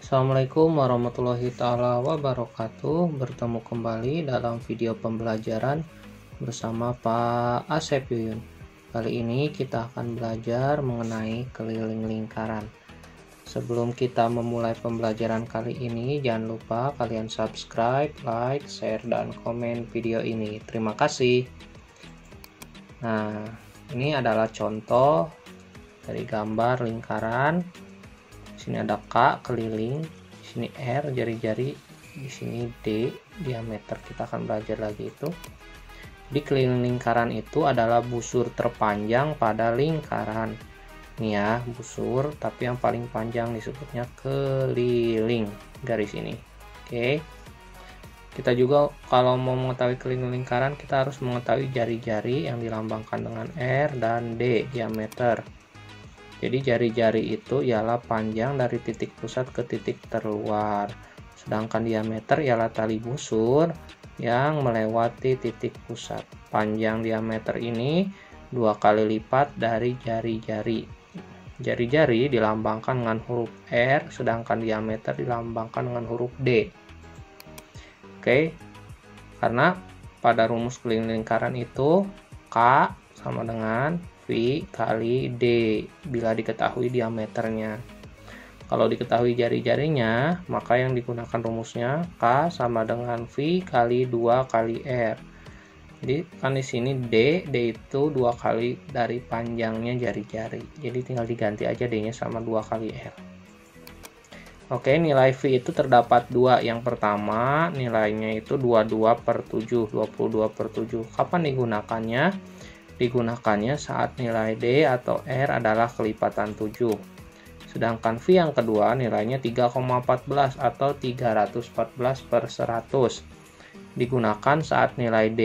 Assalamualaikum warahmatullahi taala wabarakatuh. Bertemu kembali dalam video pembelajaran bersama Pak Asep Yuyun. Kali ini kita akan belajar mengenai keliling lingkaran. Sebelum kita memulai pembelajaran kali ini, jangan lupa kalian subscribe, like, share, dan komen video ini. Terima kasih. Nah, ini adalah contoh dari gambar lingkaran. Sini ada K keliling, di sini R jari-jari, di sini D diameter. Kita akan belajar lagi itu. Di keliling lingkaran itu adalah busur terpanjang pada lingkaran. Ini ya, busur, tapi yang paling panjang disebutnya keliling, garis ini. Oke. Kita juga kalau mau mengetahui keliling lingkaran, kita harus mengetahui jari-jari yang dilambangkan dengan R dan D diameter. Jadi jari-jari itu ialah panjang dari titik pusat ke titik terluar. Sedangkan diameter ialah tali busur yang melewati titik pusat. Panjang diameter ini 2 kali lipat dari jari-jari. Jari-jari dilambangkan dengan huruf R, sedangkan diameter dilambangkan dengan huruf D. Oke, karena pada rumus keliling lingkaran itu K sama dengan V kali D bila diketahui diameternya. Kalau diketahui jari-jarinya, maka yang digunakan rumusnya K sama dengan V kali 2 kali R. Jadi kan di sini D itu 2 kali dari panjangnya jari-jari. Jadi tinggal diganti aja D-nya sama 2 kali R. Oke, nilai V itu terdapat 2. Yang pertama nilainya itu 22/7, 22/7. Kapan digunakannya? Digunakannya saat nilai D atau R adalah kelipatan 7. Sedangkan V yang kedua nilainya 3,14 atau 314/100. Digunakan saat nilai D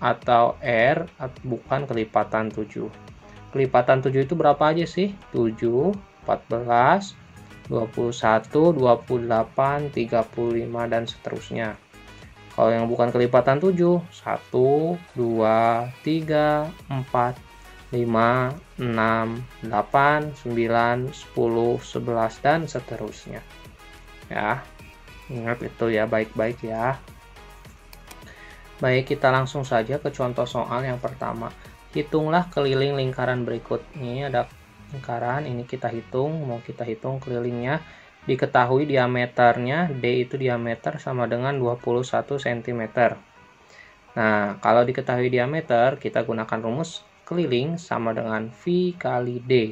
atau R bukan kelipatan 7. Kelipatan 7 itu berapa aja sih? 7, 14, 21, 28, 35, dan seterusnya. Kalau yang bukan kelipatan 7, 1, 2, 3, 4, 5, 6, 8, 9, 10, 11, dan seterusnya. Ya, ingat itu ya, baik-baik ya. Baik, kita langsung saja ke contoh soal yang pertama. Hitunglah keliling lingkaran berikut. Ini ada lingkaran, ini kita hitung, mau kita hitung kelilingnya. Diketahui diameternya, D itu diameter sama dengan 21 cm. Nah, kalau diketahui diameter, kita gunakan rumus keliling sama dengan V kali D.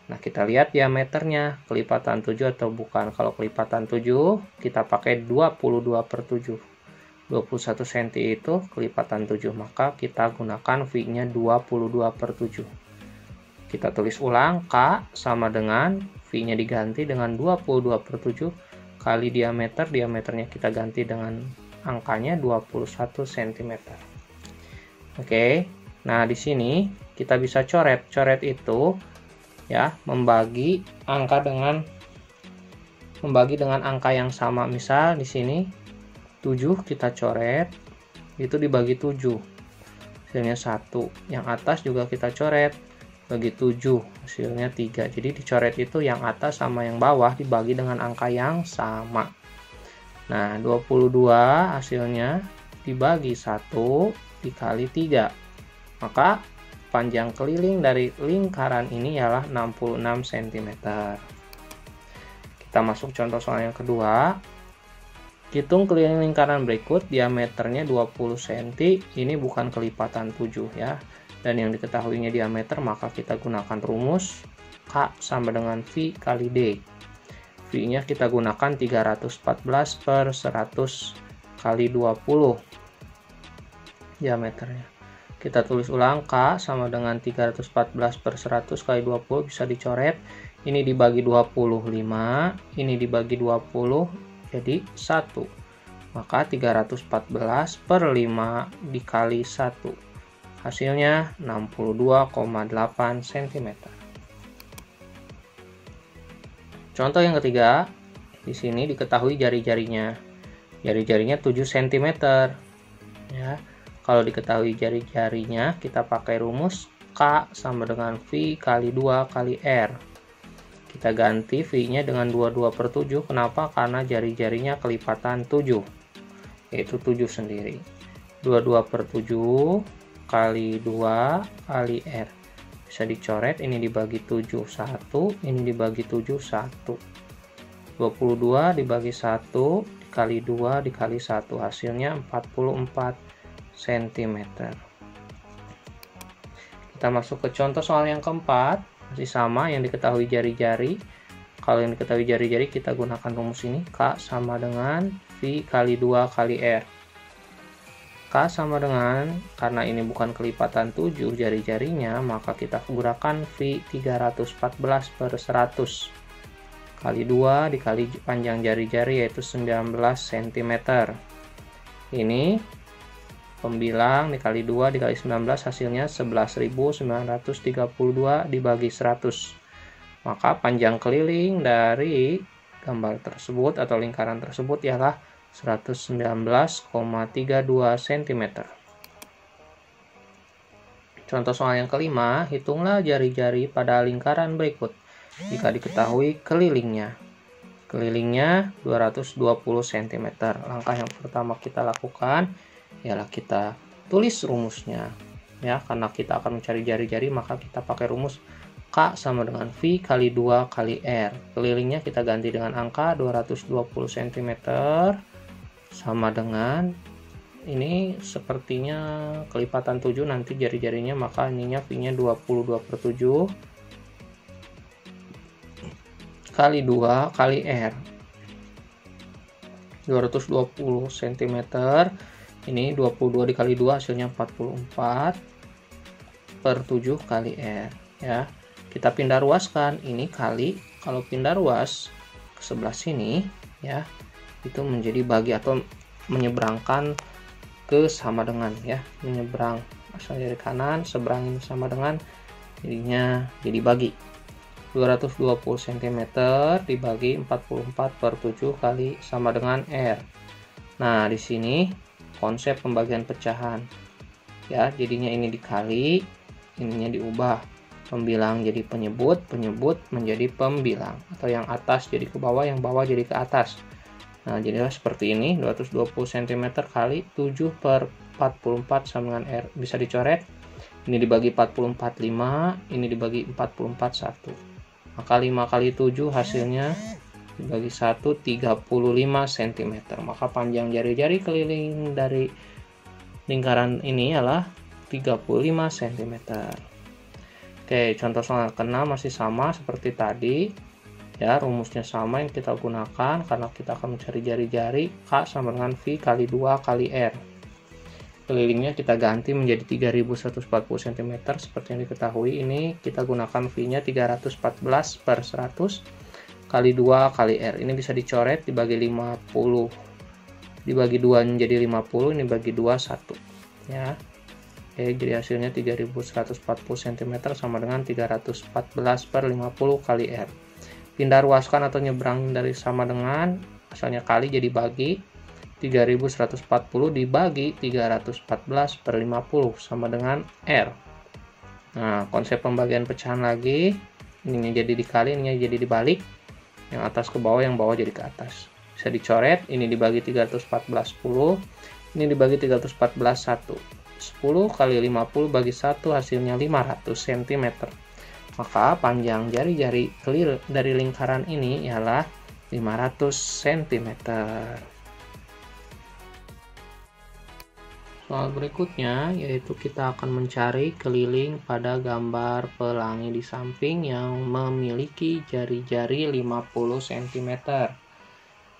Nah, kita lihat diameternya, kelipatan 7 atau bukan. Kalau kelipatan 7, kita pakai 22/7. 21 cm itu kelipatan 7, maka kita gunakan V-nya 22/7. Kita tulis ulang, K sama dengan V-nya diganti dengan 22/7 kali diameter. Diameternya kita ganti dengan angkanya 21 cm. Oke. Nah, di sini kita bisa coret. Coret itu ya, membagi dengan angka yang sama. Misal di sini 7 kita coret, itu dibagi 7. Hasilnya 1. Yang atas juga kita coret, bagi 7, hasilnya 3. Jadi dicoret itu yang atas sama yang bawah dibagi dengan angka yang sama. Nah, 22 hasilnya dibagi 1 dikali 3. Maka panjang keliling dari lingkaran ini ialah 66 cm. Kita masuk contoh soal yang kedua. Hitung keliling lingkaran berikut, diameternya 20 cm. Ini bukan kelipatan 7 ya. Dan yang diketahuinya diameter, maka kita gunakan rumus K sama dengan V kali D. V-nya kita gunakan 314/100 kali 20 diameternya. Kita tulis ulang, K sama dengan 314/100 kali 20 bisa dicoret. Ini dibagi 25, ini dibagi 20, jadi 1. Maka 314/5 dikali 1. Hasilnya 62,8 cm. Contoh yang ketiga, di sini diketahui jari-jarinya. Jari-jarinya 7 cm. Ya. Kalau diketahui jari-jarinya, kita pakai rumus K sama dengan V kali 2 kali R. kita ganti V-nya dengan 22/7. Kenapa? Karena jari-jarinya kelipatan 7, yaitu 7 sendiri. 22/7 kali 2 kali R. Bisa dicoret, ini dibagi 7, 1, ini dibagi 7, 1. 22 dibagi 1 dikali 2 dikali 1, hasilnya 44 cm. Kita masuk ke contoh soal yang keempat, masih sama yang diketahui jari-jari. Kalau yang diketahui jari-jari kita gunakan rumus ini, K sama dengan V kali 2 kali R. K sama dengan, karena ini bukan kelipatan 7 jari-jarinya, maka kita gunakan V 314/100 kali 2 dikali panjang jari-jari, yaitu 19 cm. Ini pembilang dikali 2 dikali 19, hasilnya 11.932 dibagi 100. Maka panjang keliling dari gambar tersebut atau lingkaran tersebut ialah 119,32 cm. Contoh soal yang kelima, hitunglah jari-jari pada lingkaran berikut jika diketahui kelilingnya. Kelilingnya 220 cm. Langkah yang pertama kita lakukan ialah kita tulis rumusnya. Ya, karena kita akan mencari jari-jari, maka kita pakai rumus K sama dengan V kali 2 kali R. Kelilingnya kita ganti dengan angka 220 cm sama dengan, ini sepertinya kelipatan 7 nanti jari-jarinya, maka ininya V-nya 22/7 kali 2 kali R. 220 cm, ini 22 dikali 2 hasilnya 44/7 kali R. Ya, kita pindah ruaskan, ini kali, kalau pindah ruas ke sebelah sini ya, itu menjadi bagi atau menyeberangkan ke sama dengan, ya, menyeberang asal dari kanan, seberang ini sama dengan, jadinya jadi bagi 220 cm dibagi 44/7 kali sama dengan R. Nah, di sini konsep pembagian pecahan, ya, jadinya ini dikali, ininya diubah, pembilang jadi penyebut, penyebut menjadi pembilang, atau yang atas jadi ke bawah, yang bawah jadi ke atas. Nah, jadilah seperti ini, 220 cm kali 7/44 sama dengan R. Bisa dicoret, ini dibagi 44 5, ini dibagi 44 1. Maka 5 kali 7 hasilnya dibagi 1 35 cm. Maka panjang jari-jari keliling dari lingkaran ini adalah 35 cm. Oke, contoh soal ke-6 masih sama seperti tadi. Ya, rumusnya sama yang kita gunakan karena kita akan mencari jari-jari. K sama dengan V kali 2 kali R. Kelilingnya kita ganti menjadi 3140 cm seperti yang diketahui. Ini kita gunakan V-nya 314/100 kali 2 kali R. Ini bisa dicoret, dibagi 50, dibagi 2 menjadi 50, ini bagi 2 1, ya. Oke, jadi hasilnya 3140 cm sama dengan 314/50 kali R. Pindah ruaskan atau nyebrang dari sama dengan, asalnya kali jadi bagi, 3140 dibagi 314/50 sama dengan R. Nah, konsep pembagian pecahan lagi, ininya jadi dikali, ininya jadi dibalik, yang atas ke bawah, yang bawah jadi ke atas. Bisa dicoret, ini dibagi 314/10, ini dibagi 314/1. 10 kali 50 bagi 1 hasilnya 500 cm. Maka panjang jari-jari clear dari lingkaran ini ialah 500 cm. Soal berikutnya yaitu kita akan mencari keliling pada gambar pelangi di samping yang memiliki jari-jari 50 cm.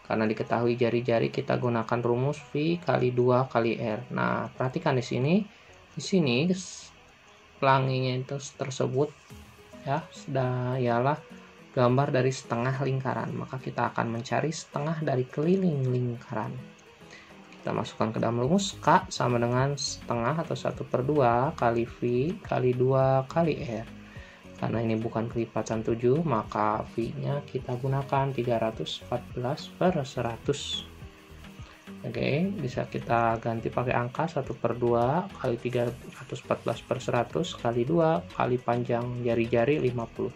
Karena diketahui jari-jari, kita gunakan rumus V kali 2 kali R. Nah, perhatikan di sini pelanginya itu tersebut, ya, sudah ialah gambar dari setengah lingkaran. Maka kita akan mencari setengah dari keliling lingkaran. Kita masukkan ke dalam rumus, K sama dengan setengah atau 1/2 kali V kali 2 kali R. Karena ini bukan kelipatan 7, maka V-nya kita gunakan 314/100. Oke, bisa kita ganti pakai angka 1/2 kali 314/100 kali 2 kali panjang jari-jari 50.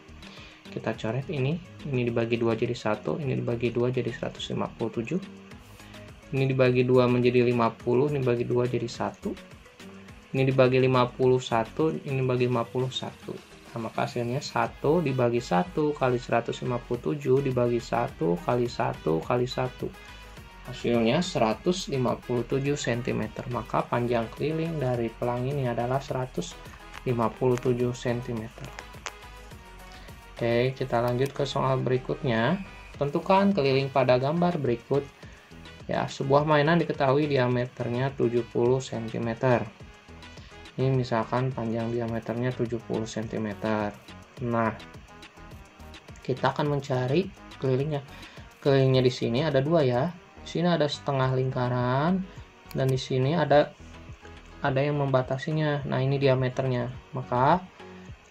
kita coret ini dibagi 2 jadi 1, ini dibagi 2 jadi 157, ini dibagi 2 menjadi 50, ini dibagi 2 jadi 1, ini dibagi 51, ini dibagi 51. Nah, maka hasilnya 1 dibagi 1 kali 157 dibagi 1 kali 1 kali 1. Hasilnya 157 cm. Maka panjang keliling dari pelang ini adalah 157 cm. Oke, kita lanjut ke soal berikutnya. Tentukan keliling pada gambar berikut. Ya, sebuah mainan diketahui diameternya 70 cm. Ini misalkan panjang diameternya 70 cm. Nah, kita akan mencari kelilingnya. Kelilingnya di sini ada dua ya. Di sini ada setengah lingkaran dan di sini ada yang membatasinya. Nah, ini diameternya. Maka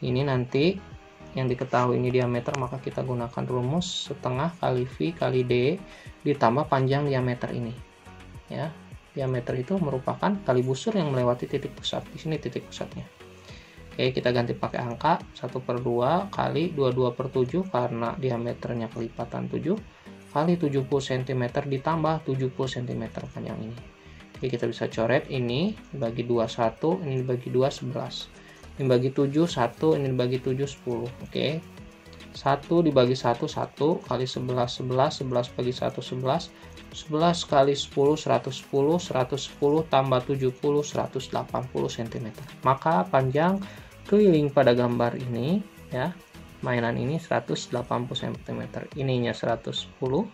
ini nanti yang diketahui ini diameter, maka kita gunakan rumus setengah kali V kali D ditambah panjang diameter ini. Ya, diameter itu merupakan tali busur yang melewati titik pusat. Di sini titik pusatnya. Oke, kita ganti pakai angka 1/2 kali 22/7 karena diameternya kelipatan 7 kali 70 cm ditambah 70 cm panjang ini. Oke, kita bisa coret ini dibagi 2 1, ini dibagi 2 11. Ini bagi 7 1, ini dibagi 7 10. Oke. 1 dibagi 1 1 kali 11 11, 11 bagi 1 11, 11 kali 10 110, 110 tambah 70 180 cm. Maka panjang keliling pada gambar ini ya, mainan ini 180 cm. Ininya 110.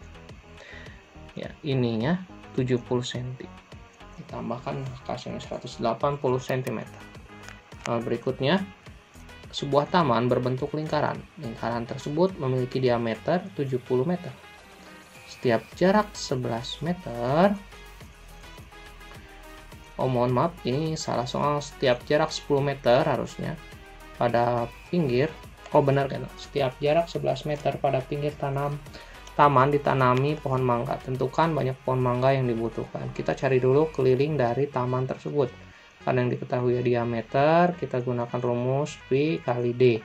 Ya, ininya 70 cm. Ditambahkan hasilnya 180 cm. Berikutnya, sebuah taman berbentuk lingkaran. Lingkaran tersebut memiliki diameter 70 meter. Setiap jarak 11 meter. Oh, mohon maaf, ini salah soal. Setiap jarak 10 meter harusnya pada pinggir. Oh, benar kan? Setiap jarak 11 meter pada pinggir taman ditanami pohon mangga. Tentukan banyak pohon mangga yang dibutuhkan. Kita cari dulu keliling dari taman tersebut. Karena yang diketahui diameter, kita gunakan rumus V kali D.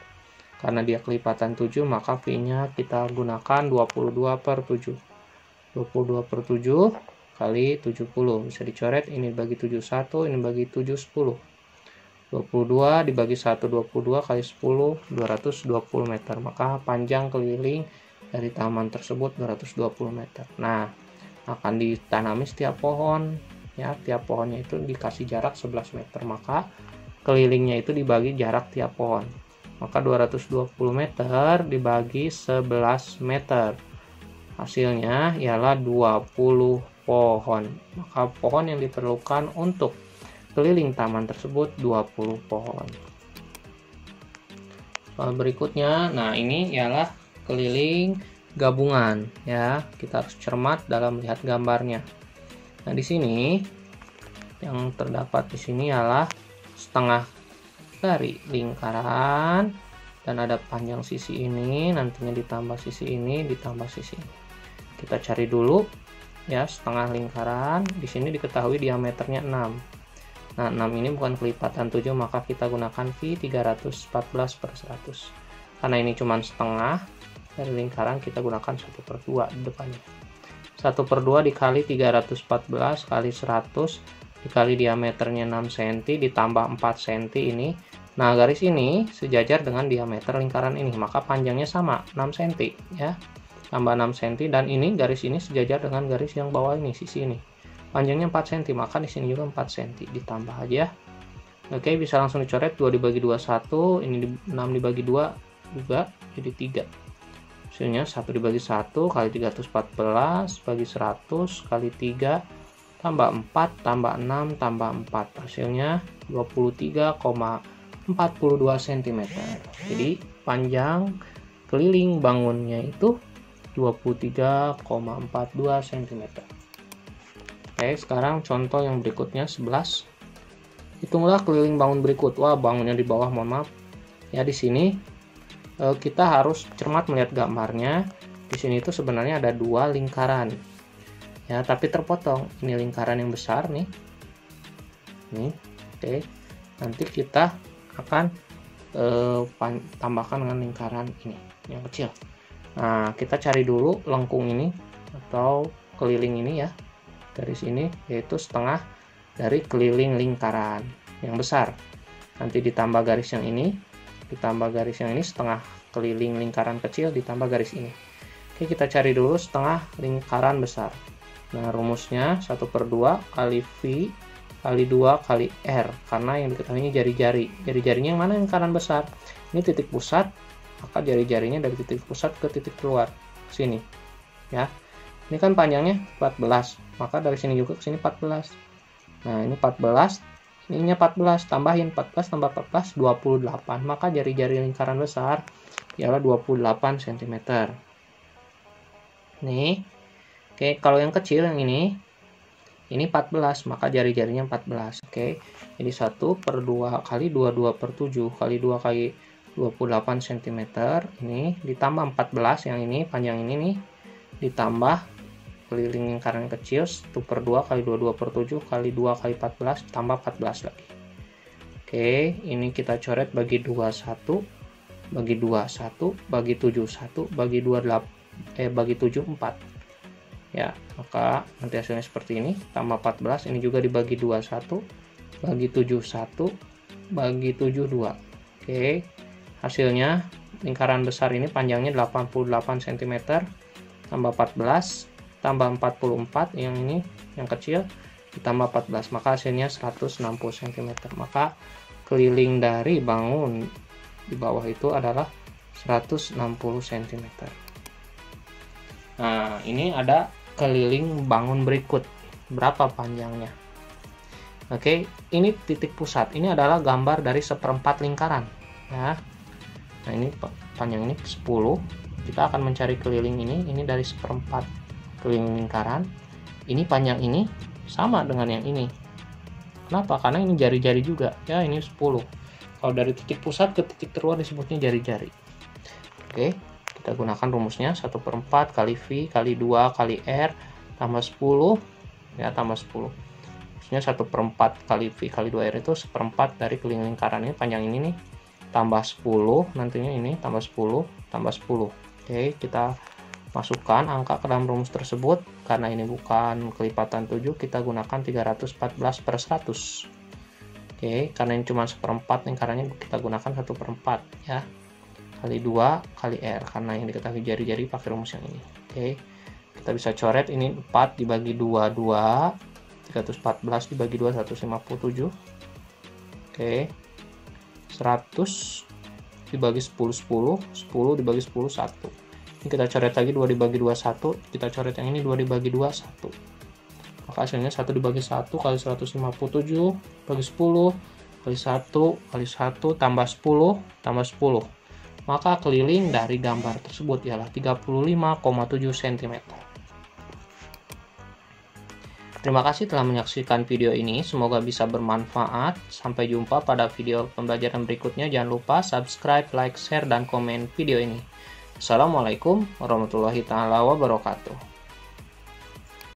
Karena dia kelipatan 7, maka V-nya kita gunakan 22/7. 22/7 kali 70. Bisa dicoret, ini dibagi 71, ini dibagi 7 10. 22 dibagi 1 22 kali 10 220 meter. Maka panjang keliling dari taman tersebut 220 meter. Nah, akan ditanami setiap pohon. Ya, tiap pohonnya itu dikasih jarak 11 meter, maka kelilingnya itu dibagi jarak tiap pohon. Maka 220 meter dibagi 11 meter. Hasilnya ialah 20 pohon. Maka pohon yang diperlukan untuk keliling taman tersebut 20 pohon. Soal berikutnya, nah ini ialah keliling gabungan ya. Kita harus cermat dalam melihat gambarnya. Nah, di sini yang terdapat di sini adalah setengah dari lingkaran dan ada panjang sisi ini, nantinya ditambah sisi ini, ditambah sisi ini. Kita cari dulu ya setengah lingkaran. Di sini diketahui diameternya 6. Nah, 6 ini bukan kelipatan 7, maka kita gunakan V 314/100. Karena ini cuma setengah dari lingkaran, kita gunakan 1/2 di depannya. 1/2 dikali 314 kali 100 dikali diameternya 6 cm ditambah 4 cm ini. Nah, garis ini sejajar dengan diameter lingkaran ini, maka panjangnya sama 6 cm ya. Tambah 6 cm dan ini garis ini sejajar dengan garis yang bawah ini, sisi ini. Panjangnya 4 cm, maka di sini juga 4 cm ditambah aja. Oke, bisa langsung dicoret. 2 dibagi 2 1, ini 6 dibagi 2 juga jadi 3. Hasilnya 1 dibagi 1 kali 314 bagi 100 kali 3 tambah 4 tambah 6 tambah 4. Hasilnya 23,42 cm. Jadi panjang keliling bangunnya itu 23,42 cm. Oke, sekarang contoh yang berikutnya 11. Hitunglah keliling bangun berikut. Wah, bangunnya di bawah, mohon maaf. Ya, di sini kita harus cermat melihat gambarnya. Di sini itu sebenarnya ada dua lingkaran. Ya, tapi terpotong. Ini lingkaran yang besar nih. Nih, oke. Nanti kita akan tambahkan dengan lingkaran ini. yang kecil. Nah, kita cari dulu lengkung ini atau keliling ini ya, garis ini, yaitu setengah dari keliling lingkaran yang besar. Nanti ditambah garis yang ini, ditambah garis yang ini, setengah keliling lingkaran kecil ditambah garis ini. Oke, kita cari dulu setengah lingkaran besar. Nah, rumusnya 1/2 kali V kali 2 kali R, karena yang diketahui ini jari-jari. Jari-jarinya yang mana lingkaran besar? Ini titik pusat, maka jari-jarinya dari titik pusat ke titik keluar, sini. Ya. Ini kan panjangnya 14, maka dari sini juga ke sini 14. Nah, ini 14, ininya 14, tambahin 14 tambah 14, 28. Maka jari-jari lingkaran besar ialah 28 cm. Nih. Oke, kalau yang kecil yang ini 14, maka jari-jarinya 14. Oke. Jadi 1/2 kali 22/7 kali 2 kali 28 cm. Ini ditambah 14 yang ini, panjang ini nih, ditambah keliling lingkaran kecil 1/2 kali 22/7 kali 2 kali 14 tambah 14 lagi. Oke, ini kita coret bagi 21, bagi 21, bagi 71, bagi 28, bagi 74. Ya, maka nanti hasilnya seperti ini, tambah 14, ini juga dibagi 21, bagi 71, bagi 72. Oke, hasilnya lingkaran besar ini panjangnya 88 cm, tambah 14, tambah 44, yang ini yang kecil ditambah 14, maka hasilnya 160 cm. Maka keliling dari bangun di bawah itu adalah 160 cm. Nah, ini ada keliling bangun berikut, berapa panjangnya? Oke, ini titik pusat, ini adalah gambar dari 1/4 lingkaran ya. Nah, ini panjang ini 10, kita akan mencari keliling ini dari 1/4 keliling lingkaran. Ini panjang ini sama dengan yang ini. Kenapa? Karena ini jari-jari juga ya, ini 10. Kalau dari titik pusat ke titik terluar disebutnya jari-jari. Oke, kita gunakan rumusnya 1/4 kali V kali 2 kali R tambah 10 ya, tambah 10. Maksudnya 1/4 kali V kali 2R itu 1/4 dari keliling lingkaran ini, panjang ini nih, tambah 10, nantinya ini tambah 10 tambah 10. Oke, kita masukkan angka ke dalam rumus tersebut. Karena ini bukan kelipatan 7, kita gunakan 314/100. Oke, karena ini cuma 1/4 lingkarannya, kita gunakan 1/4 ya, kali 2 kali R, karena yang diketahui jari-jari pakai rumus yang ini. Oke, kita bisa coret ini 4 dibagi 2, 2, 314 dibagi 2, 157. Oke, 100 dibagi 10, 10, 10 dibagi 10, 1. Ini kita coret lagi 2 dibagi 2, 1. Kita coret yang ini 2 dibagi 2, 1. Maka hasilnya 1 dibagi 1 kali 157 bagi 10 kali 1 kali 1 tambah 10 tambah 10. Maka keliling dari gambar tersebut ialah 35,7 cm. Terima kasih telah menyaksikan video ini, semoga bisa bermanfaat. Sampai jumpa pada video pembelajaran berikutnya. Jangan lupa subscribe, like, share, dan komen video ini. Assalamualaikum warahmatullahi wabarakatuh.